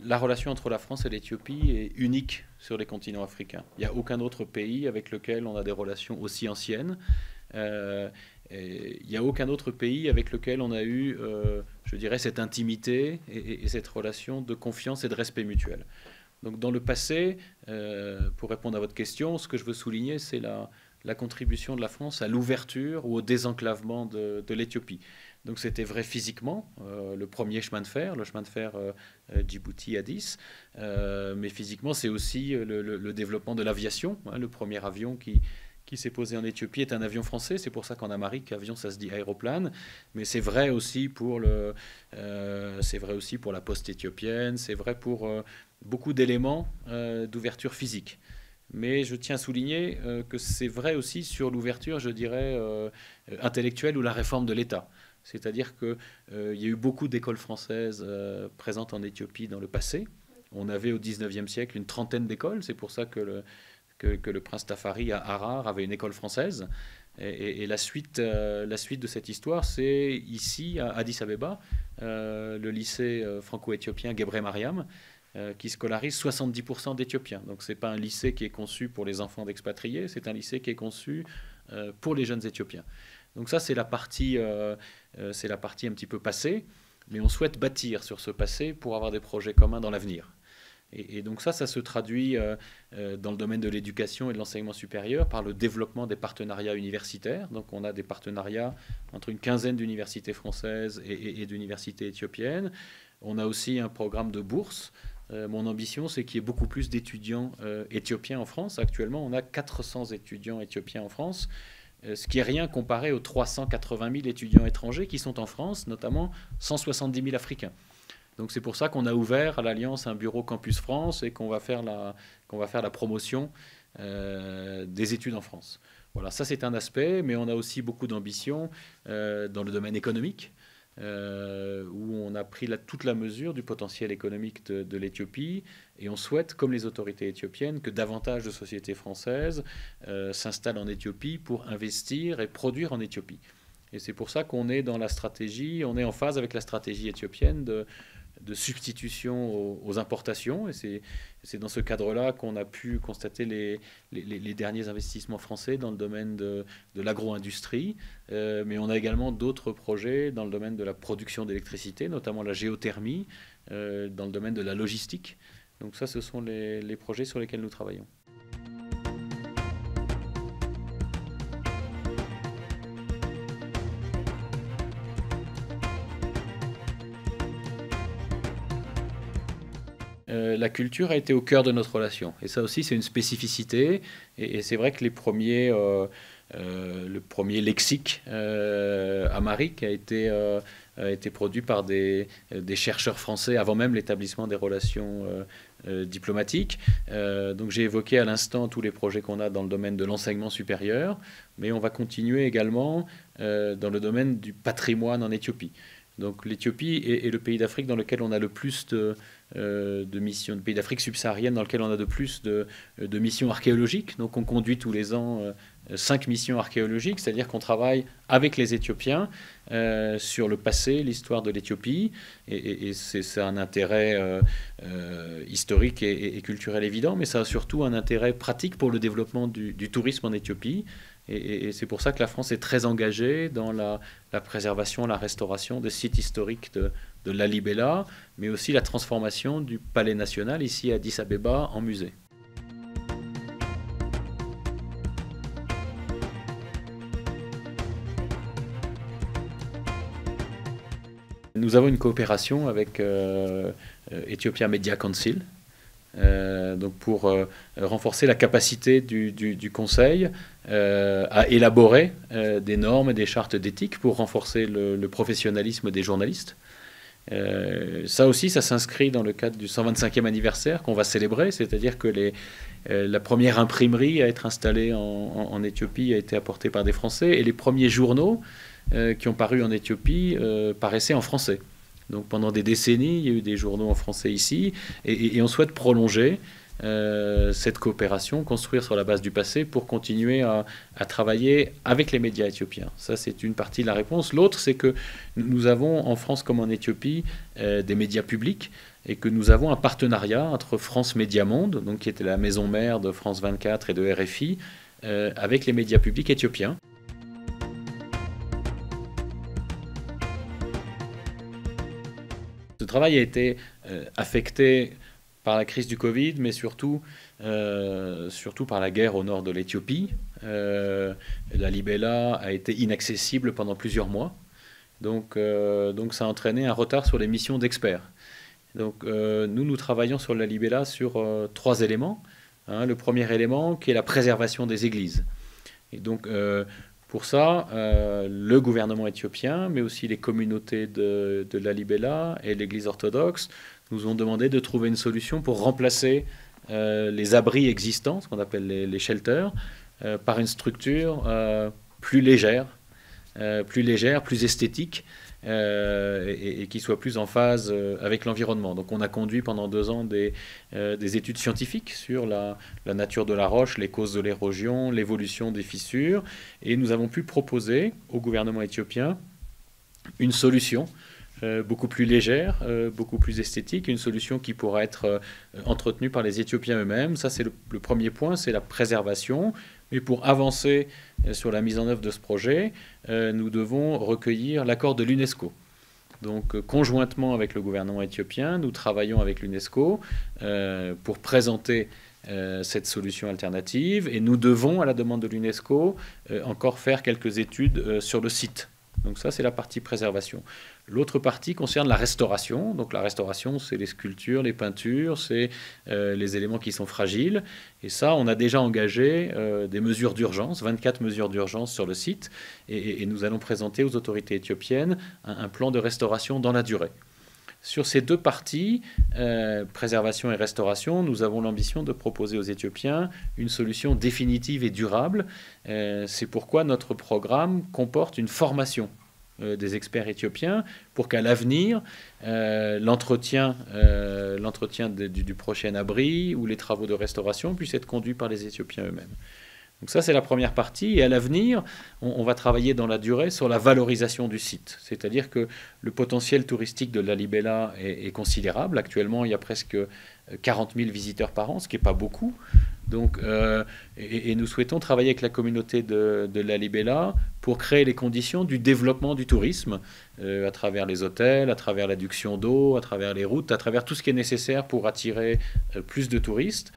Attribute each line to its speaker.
Speaker 1: la relation entre la France et l'Éthiopie est unique sur les continents africains. Il n'y a aucun autre pays avec lequel on a des relations aussi anciennes. Euh, il n'y a aucun autre pays avec lequel on a eu, je dirais, cette intimité et cette relation de confiance et de respect mutuel. Donc dans le passé, pour répondre à votre question, ce que je veux souligner, c'est la contribution de la France à l'ouverture ou au désenclavement de l'Éthiopie. Donc c'était vrai physiquement, le premier chemin de fer, le chemin de fer Djibouti-Addis, mais physiquement c'est aussi le développement de l'aviation. Hein, le premier avion qui s'est posé en Éthiopie est un avion français, c'est pour ça qu'en Amérique, avion ça se dit aéroplane, mais c'est vrai aussi pour la poste éthiopienne, c'est vrai pour beaucoup d'éléments d'ouverture physique. Mais je tiens à souligner que c'est vrai aussi sur l'ouverture, je dirais, intellectuelle ou la réforme de l'État. C'est-à-dire qu'il y a eu beaucoup d'écoles françaises présentes en Éthiopie dans le passé. On avait au XIXe siècle une trentaine d'écoles. C'est pour ça que le prince Tafari à Harar avait une école française. Et la suite de cette histoire, c'est ici, à Addis Abeba, le lycée franco-éthiopien Gebre Mariam, qui scolarise 70% d'Éthiopiens. Donc ce n'est pas un lycée qui est conçu pour les enfants d'expatriés, c'est un lycée qui est conçu pour les jeunes Éthiopiens. Donc ça, c'est la partie un petit peu passée, mais on souhaite bâtir sur ce passé pour avoir des projets communs dans l'avenir. Et donc ça se traduit dans le domaine de l'éducation et de l'enseignement supérieur par le développement des partenariats universitaires. Donc on a des partenariats entre une quinzaine d'universités françaises et d'universités éthiopiennes. On a aussi un programme de bourse. Mon ambition, c'est qu'il y ait beaucoup plus d'étudiants éthiopiens en France. Actuellement, on a 400 étudiants éthiopiens en France, ce qui est rien comparé aux 380 000 étudiants étrangers qui sont en France, notamment 170 000 Africains. Donc c'est pour ça qu'on a ouvert à l'Alliance un bureau Campus France et qu'on va faire la promotion des études en France. Voilà, ça c'est un aspect, mais on a aussi beaucoup d'ambition dans le domaine économique, où on a pris toute la mesure du potentiel économique de l'Éthiopie, et on souhaite, comme les autorités éthiopiennes, que davantage de sociétés françaises s'installent en Éthiopie pour investir et produire en Éthiopie. Et c'est pour ça qu'on est dans la stratégie, on est en phase avec la stratégie éthiopienne de substitution aux importations. Et c'est dans ce cadre-là qu'on a pu constater les derniers investissements français dans le domaine de l'agro-industrie. Mais on a également d'autres projets dans le domaine de la production d'électricité, notamment la géothermie, dans le domaine de la logistique. Donc ça, ce sont les projets sur lesquels nous travaillons. La culture a été au cœur de notre relation. Et ça aussi, c'est une spécificité. Et c'est vrai que le premier lexique amharique a été produit par des chercheurs français avant même l'établissement des relations diplomatiques. Donc j'ai évoqué à l'instant tous les projets qu'on a dans le domaine de l'enseignement supérieur, mais on va continuer également dans le domaine du patrimoine en Éthiopie. Donc l'Éthiopie est le pays d'Afrique dans lequel on a le plus de missions, le pays d'Afrique subsaharienne dans lequel on a de plus de missions archéologiques. Donc on conduit tous les ans 5 missions archéologiques, c'est-à-dire qu'on travaille avec les Éthiopiens sur le passé, l'histoire de l'Éthiopie, et c'est un intérêt historique et culturel évident, mais ça a surtout un intérêt pratique pour le développement du tourisme en Éthiopie. Et c'est pour ça que la France est très engagée dans la préservation, la restauration des sites historiques de Lalibela, mais aussi la transformation du Palais national ici à Addis Abeba en musée. Nous avons une coopération avec Ethiopia Media Council, donc pour renforcer la capacité du Conseil à élaborer des normes et des chartes d'éthique pour renforcer le professionnalisme des journalistes. Ça aussi, ça s'inscrit dans le cadre du 125e anniversaire qu'on va célébrer, c'est-à-dire que la première imprimerie à être installée en Éthiopie a été apportée par des Français, et les premiers journaux qui ont paru en Éthiopie paraissaient en français. Donc pendant des décennies, il y a eu des journaux en français ici, et on souhaite prolonger cette coopération, construire sur la base du passé pour continuer à travailler avec les médias éthiopiens. Ça, c'est une partie de la réponse. L'autre, c'est que nous avons en France comme en Éthiopie des médias publics et que nous avons un partenariat entre France Média Monde, donc qui était la maison mère de France 24 et de RFI, avec les médias publics éthiopiens. Ce travail a été affecté par la crise du Covid, mais surtout par la guerre au nord de l'Éthiopie. La Libella a été inaccessible pendant plusieurs mois. Donc ça a entraîné un retard sur les missions d'experts. Donc nous travaillons sur la Libella sur 3 éléments. Le premier élément qui est la préservation des églises. Et donc pour ça, le gouvernement éthiopien, mais aussi les communautés de la Libella et l'Église orthodoxe, nous ont demandé de trouver une solution pour remplacer les abris existants, ce qu'on appelle les shelters, par une structure plus légère, plus esthétique, et qui soit plus en phase avec l'environnement. Donc on a conduit pendant 2 ans des études scientifiques sur la nature de la roche, les causes de l'érosion, l'évolution des fissures, et nous avons pu proposer au gouvernement éthiopien une solution beaucoup plus légère, beaucoup plus esthétique, une solution qui pourra être entretenue par les Éthiopiens eux-mêmes. Ça, c'est le premier point, c'est la préservation. Mais pour avancer sur la mise en œuvre de ce projet, nous devons recueillir l'accord de l'UNESCO. Donc, conjointement avec le gouvernement éthiopien, nous travaillons avec l'UNESCO pour présenter cette solution alternative. Et nous devons, à la demande de l'UNESCO, encore faire quelques études sur le site. Donc ça, c'est la partie préservation. L'autre partie concerne la restauration. Donc la restauration, c'est les sculptures, les peintures, c'est les éléments qui sont fragiles. Et ça, on a déjà engagé des mesures d'urgence, 24 mesures d'urgence sur le site. Et nous allons présenter aux autorités éthiopiennes un plan de restauration dans la durée. Sur ces 2 parties, préservation et restauration, nous avons l'ambition de proposer aux Éthiopiens une solution définitive et durable. C'est pourquoi notre programme comporte une formation des experts éthiopiens pour qu'à l'avenir, l'entretien du prochain abri ou les travaux de restauration puissent être conduits par les Éthiopiens eux-mêmes. Donc ça, c'est la première partie. Et à l'avenir, on va travailler dans la durée sur la valorisation du site. C'est-à-dire que le potentiel touristique de la Libella est considérable. Actuellement, il y a presque 40 000 visiteurs par an, ce qui n'est pas beaucoup. Donc, et nous souhaitons travailler avec la communauté de la Libella pour créer les conditions du développement du tourisme à travers les hôtels, à travers l'adduction d'eau, à travers les routes, à travers tout ce qui est nécessaire pour attirer plus de touristes.